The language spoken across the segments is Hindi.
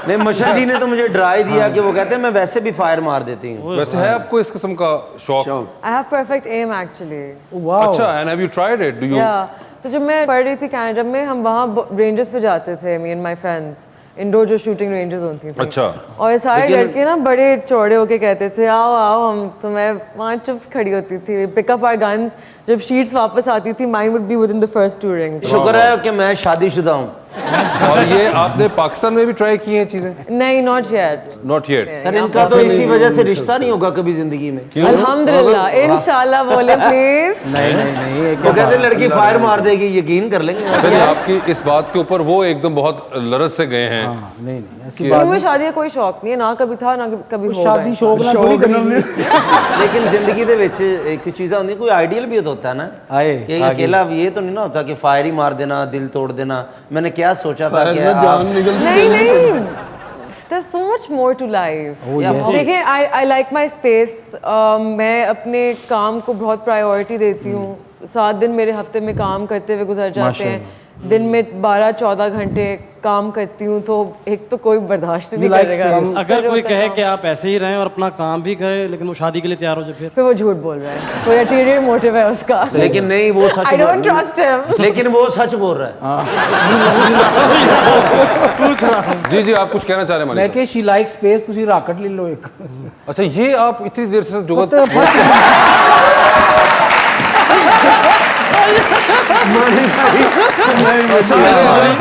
नहीं, मशर जी ने तो मुझे डरा ही दिया कि वो कहते हैं मैं वैसे भी फायर मार देती हूँ। वैसे है आपको इस किस्म का शौक? I have perfect aim actually. अच्छा, and have you tried it? Do you? Yeah. तो जब मैं पढ़ रही थी कनाडा में, हम वहाँ रेंजेस पे जाते थे, me and my friends. Indoor जो शूटिंग रेंजेस होती थी। अच्छा। और सारे लड़के ना बड़े चौड़े होके कहते थे आओ आओ हम, तो मैं वहाँ चुप खड़ी होती थी। पिक अप आवर गन्स, जब शीट्स वापस आती थी mine would be with in the first 2 rings. शुक्र है कि मैं शादीशुदा हूँ। और ये आपने पाकिस्तान में भी ट्राई की हैं चीजें? नहीं, not yet. Not yet. Sir इनका तो इसी वजह से रिश्ता नहीं होगा कभी जिंदगी में। अल्हम्दुलिल्लाह, इंशाल्लाह बोले प्लीज। नहीं वो कहते लड़की फायर मार देगी, यकीन कर लेंगे। सर आपकी इस बात के ऊपर वो एकदम बहुत लरज से गए हैं। नहीं ऐसी बात मुझे शादी का कोई शौक नहीं है, ना कभी था ना कभी होगा। शादी शौक ना थोड़ी करनी। लेकिन जिंदगी दे विच एक चीज़ होती, कोई आइडियल भी होता है ना कि अकेला ये तो नहीं ना होता कि फायर ही मार देना, दिल तोड़ देना। मैंने क्या सोचा था कि नहीं there's so much more to life. देखिए I like my space. मैं अपने काम को बहुत प्रायोरिटी देती हूँ। 7 दिन मेरे हफ्ते में काम करते हुए गुजर जाते हैं। दिन में 12-14 घंटे काम करती हूँ, तो एक तो कोई बर्दाश्त नहीं करेगा। अगर कोई कहे कि आप ऐसे ही रहें और अपना काम भी करें लेकिन वो शादी के लिए तैयार हो जाए, फिर वो झूठ बोल रहा है, कोई अल्टीरियर मोटिव है उसका। लेकिन नहीं, वो सच। I don't trust him. लेकिन वो सच बोल रहा है। जी आप कुछ कहना चाह रहे हैं? मैं कि शी लाइक स्पेस, तुसी रॉकेट ले लो एक। अच्छा, ये आप इतनी देर से जुगत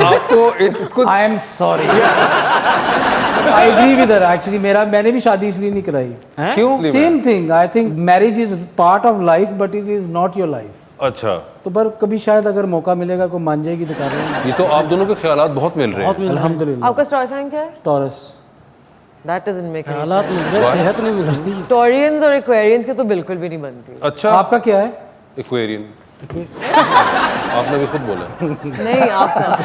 आपको I am sorry, I agree with her actually. मैंने भी शादी इसलिए नहीं कराई। क्यों? Same thing, I think marriage is part of life but it is not your life. अच्छा, तो पर कभी शायद अगर मौका मिलेगा कोई मान जाएगी तो कर लेंगे। ये तो आप दोनों के ख्यालात बहुत मिल रहे हैं। अल्हम्दुलिल्लाह। आपका स्टार साइन क्या है? Taurus. That doesn't make any हालात sense. मिल रहे, सेहत नहीं मिल रही। टॉरियंस और एक्वेरियंस के तो बिल्कुल भी नहीं बनती। अच्छा, आपका क्या है? एक्वेरियन। आपने भी खुद बोला। नहीं आपका।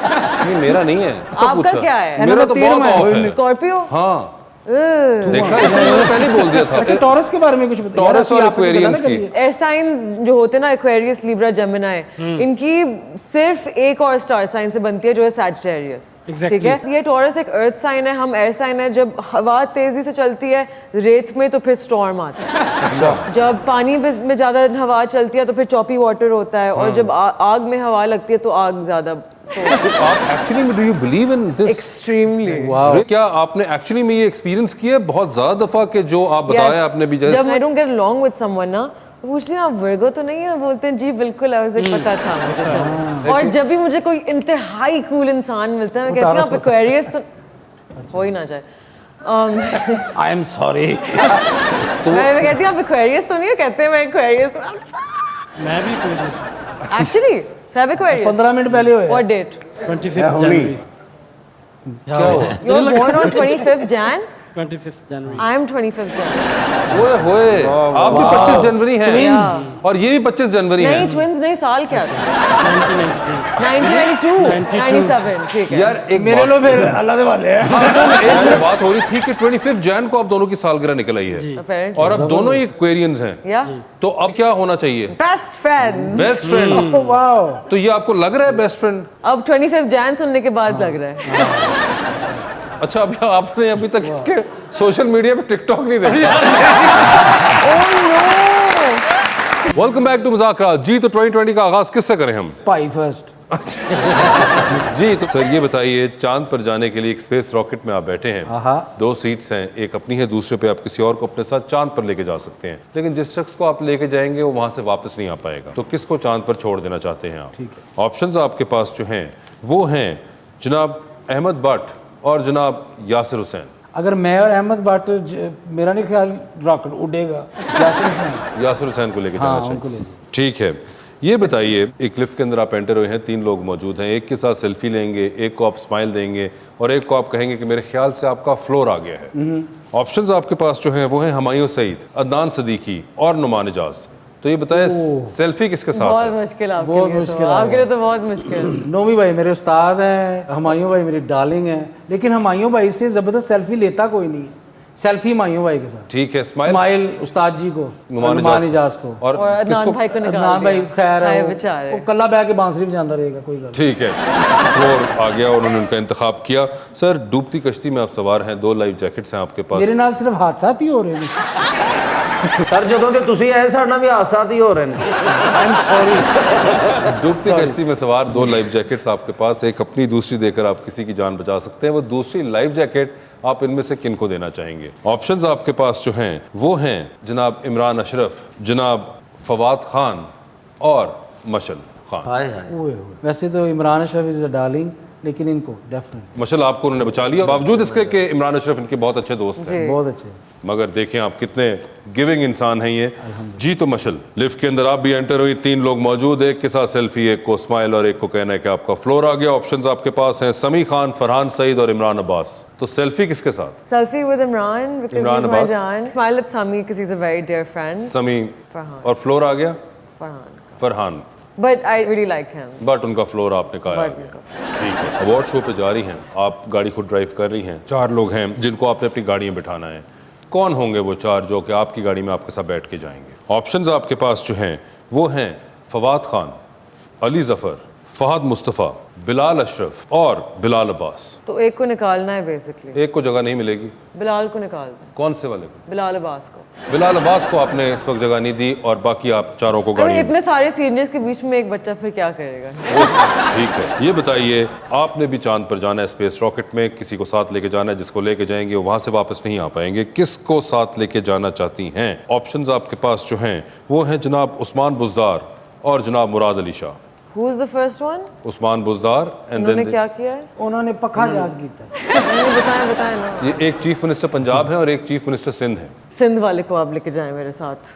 नहीं, मेरा नहीं है। आपका क्या है? मेरा तो बहुत ऑफ है। स्कॉर्पियो। हाँ, देखा, इसलिए मैंने पहले बोल दिया था। अच्छा, टॉरस के बारे में कुछ बताइए। टॉरस और एक्वेरियंस की। एयर साइंस जो होते हैं ना, एक्वेरियस, लिब्रा, जेमिनी, इनकी सिर्फ एक और स्टार साइन से बनती है जो है सैजिटेरियस। ठीक है, ये टॉरस एक अर्थ साइन है, हम एयर साइन है। जब हवा तेजी से चलती है रेत में तो फिर स्टॉर्म आता है। जब पानी में ज्यादा हवा चलती है तो फिर चॉपी वाटर होता है, और जब आग में हवा लगती है तो आग ज्यादा। आप एक्चुअली में, do you believe in this? Extremely. क्या आपने एक्चुअली में ये एक्सपीरियंस किया बहुत ज्यादा दफा कि जो आप बताया आपने भी? जैसे जब I don't get along with someone ना, पूछते हैं आप वर्गो तो नहीं है, बोलते हैं जी बिल्कुल है, उसे पता था मुझे। और जब भी मुझे कोई इंतहाई कूल इंसान मिलता है, मैं कहती हूँ आप एक्वेरियस तो हो ही ना जाए। आई एम सॉरी। मैं कहती हूँ आप एक्वेरियस तो नहीं है, कहते हैं मैं एक्वेरियस। मैं भी कोई एक्चुअली Feb Aquarius. 15 मिनट पहले हुए। What date? 25 जनवरी। क्या हुआ? You were born on 25th Jan? 25 January. I am 25th Jan. ओए आप भी 25 जनवरी हैं और ये भी 25 जनवरी हैं। नहीं, ट्विंस नहीं, साल क्या था? 1992, 97, ठीक है। यार एक मेरे लो फिर अल्लाह के वाले हैं। एक बात हो रही थी कि 25 जैन को आप दोनों की सालगिरह निकल आई है और अब दोनों ही एक्वेरियंस हैं। या तो अब क्या होना चाहिए? Best friends. Best friend. Wow, तो ये आपको लग रहा है बेस्ट फ्रेंड? अब 25 Jan सुनने के बाद लग रहा है। अच्छा, अभी आपने अभी तक इसके सोशल मीडिया पे टिकटॉक नहीं देखा? Welcome back to Muzakarat. जी, तो 2020 का आगाज किससे करें हम? भाई फर्स्ट। जी, तो सर ये बताइए, चांद पर जाने के लिए एक स्पेस रॉकेट में आप बैठे हैं, 2 सीट्स हैं, एक अपनी है, दूसरे पे आप किसी और को अपने साथ चांद पर लेके जा सकते हैं, लेकिन जिस शख्स को आप लेके जाएंगे वो वहां से वापस नहीं आ पाएगा, तो किसको चांद पर छोड़ देना चाहते हैं आप? ठीक है, ऑप्शंस आपके पास जो हैं वो हैं जनाब अहमद भट्ट और जनाब यासिर हुसैन। अगर मैं और अहमद भट्ट, मेरा नहीं ख्याल रॉकेट उड़ेगा। यासिर हुसैन को लेके जाना चाहिए। ठीक है, ये बताइए, एक लिफ्ट के अंदर आप एंटर हुए हैं, 3 लोग मौजूद हैं, एक के साथ सेल्फी लेंगे, एक को आप स्माइल देंगे और एक को आप कहेंगे कि मेरे ख्याल से आपका फ्लोर आ गया है। ऑप्शंस आपके पास जो हैं वो हैं हुमायूं सईद, अदनान सदीकी और नुमान एजाज। तो ये बताएं, सेल्फी किसके साथ बहुत है? मुश्किल आपके बहुत लिए, मुश्किल तो आपके लिए तो बहुत मुश्किल। नोमी भाई मेरे उस्ताद हैं, हुमायूं भाई मेरी डार्लिंग हैं, लेकिन हुमायूं भाई से ज़बरदस्त सेल्फी लेता कोई नहीं है। सेल्फी मायूं भाई के साथ। ठीक है, स्माइल स्माइल उस्ताद जी को, नुमान नुमान इजाज इजाज को, और और अदनान किसको? भाई को निकाल अदनान भाई दिया। खैर हाय है बेचारे। वो कल्ला बैठ के बांसुरी बजाता रहेगा, कोई गल ठीक है, फ्लोर आ गया और उन्होंने उनका इंतखाब किया। सर, डूबती कश्ती में आप सवार हैं, 2 लाइफ जैकेट्स हैं आपके पास। मेरे नाल सिर्फ हादसात ही हो रहे हैं। सर ਜਦੋਂ ਤੇ ਤੁਸੀਂ ਆਏ ਸਾਡੇ ਨਾਲ ਵੀ ਹਾਦਸਾਤ ਹੀ ਹੋ ਰਹੇ ਨੇ। आई एम सॉरी। डूबती कश्ती में सवार 2 लाइफ जैकेट्स आपके पास, एक अपनी दूसरी देकर आप किसी की जान बचा सकते हैं। वो दूसरी लाइफ जैकेट आप इनमें से किन को देना चाहेंगे? ऑप्शंस आपके पास जो हैं वो हैं जनाब इमरान अशरफ, जनाब फवाद खान और मशल खान। ਹਾਏ ਹਾਏ। वैसे तो Imran Ashraf is a darling, लेकिन इनको डेफिनेटली मशल आपको उन्होंने बचा लिया, बावजूद इसके कि इमरान अशरफ इनके बहुत अच्छे दोस्त हैं। बहुत अच्छे। मगर देखें आप कितने गिविंग इंसान हैं ये। जी तो मशल, लिफ्ट के अंदर आप भी एंटर हुई, 3 लोग मौजूद, एक के साथ सेल्फी, एक को स्माइल और एक को कहना है कि आपका फ्लोर आ गया। ऑप्शंस आपके पास हैं समी खान, फरहान सईद और इमरान अब्बास। तो सेल्फी किसके साथ? Selfie with Imran because Imran he's my Abbas. Jan. Smile at Sami because he's a very dear friend. समी फरहान। और फ्लोर आ गया Farhan. Farhan, But I really like him. But उनका फ्लोर आपने कहा आ But गया। ठीक है, अवार्ड शो पे जा रही हैं आप, गाड़ी खुद ड्राइव कर रही हैं, 4 लोग हैं जिनको आपने अपनी गाड़ी में बिठाना है। कौन होंगे वो 4 जो कि आपकी गाड़ी में आपके साथ बैठ के जाएंगे? ऑप्शंस आपके पास जो हैं वो हैं फवाद खान, अली जफर, फहद मुस्तफ़ा, बिलाल अशरफ और बिलाल अब्बास। तो एक को निकालना है बेसिकली। एक को जगह नहीं मिलेगी, बिलाल को निकाल दो। कौन से वाले को? बिलाल अब्बास को। बिलाल अब्बास को आपने इस वक्त जगह नहीं दी और बाकी आप 4 को गाड़ी में। इतने सारे सीनियर्स के बीच में एक बच्चा फिर क्या करेगा? ठीक है, ये बताइए, आपने भी चांद पर जाना है स्पेस रॉकेट में, किसी को साथ लेके जाना है, जिसको लेके जाएंगे वो वहां से वापस नहीं आ पाएंगे। किसको साथ लेके जाना चाहती हैं? ऑप्शंस आपके पास जो हैं वो हैं जनाब उस्मान बुज़दार और जनाब Murad Ali Shah. Who is the first one? Usman Buzdar and उन्होंने देन क्या किया है? उन्होंने पखा याद किया। नहीं, बताएं ना। ये एक चीफ मिनिस्टर पंजाब है और एक चीफ मिनिस्टर सिंध है। सिंध वाले को आप लेके जाएं मेरे साथ।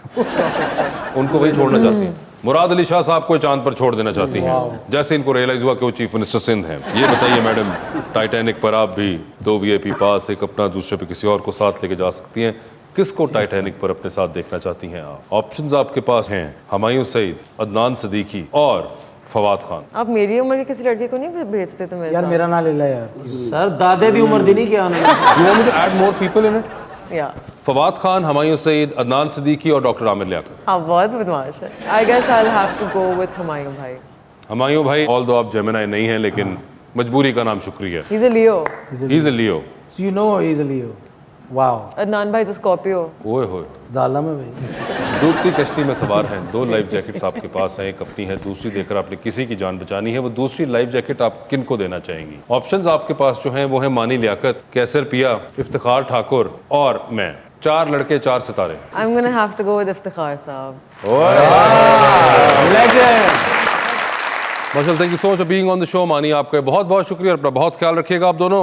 उनको वही छोड़ना चाहती हैं। मुराद अली शाह साहब को चांद पर छोड़ देना चाहती हैं, जैसे इनको रियलाइज हुआ कि वो चीफ मिनिस्टर सिंध हैं। ये बताइए मैडम, टाइटैनिक पर आप भी 2 VIP पास, एक अपना दूसरे पे किसी और को साथ लेके जा सकती हैं। किसको टाइटैनिक पर अपने साथ देखना चाहती हैं आप? ऑप्शंस आपके पास हैं हुमायूं सईद, अदनान सिद्दीकी और फवाद खान। आप मेरी उम्र की किसी लड़के को नहीं भेजते तो मेरे यार साथ? मेरा ना ले ला यार। सर दादे दी उम्र दी नहीं क्या उन्होंने? You want me to add more people in it? या फवाद खान, हुमायूं सईद, अदनान सिद्दीकी और डॉक्टर आमिर लियाकत। आप बहुत बदमाश है। I guess I'll have to go with Humayun भाई। हुमायूं भाई, ऑल्दो आप जेमिनाई नहीं हैं, लेकिन मजबूरी का नाम शुक्रिया। He's a Leo। He is a Leo. So you know he is a Leo. Wow. Adnan भाई तो स्कॉर्पियो। ओए होए, जालम है भाई। डूबती कश्ती में सवार हैं, 2 लाइफ जैकेट्स आपके पास हैं, एक अपनी है, दूसरी देकर आपने किसी की जान बचानी है। वो दूसरी लाइफ जैकेट आप किन को देना चाहेंगी? ऑप्शंस आपके पास जो हैं वो हैं मानी लियाकत, कैसर पिया, इफ्तिखार ठाकुर और मैं। 4 लड़के 4 सितारे। I'm gonna have to go with Iftikhar साहब। माशाल्लाह, thank you so much for being on the show. मानी, आपका बहुत बहुत शुक्रिया और अपना बहुत ख्याल रखिएगा आप दोनों।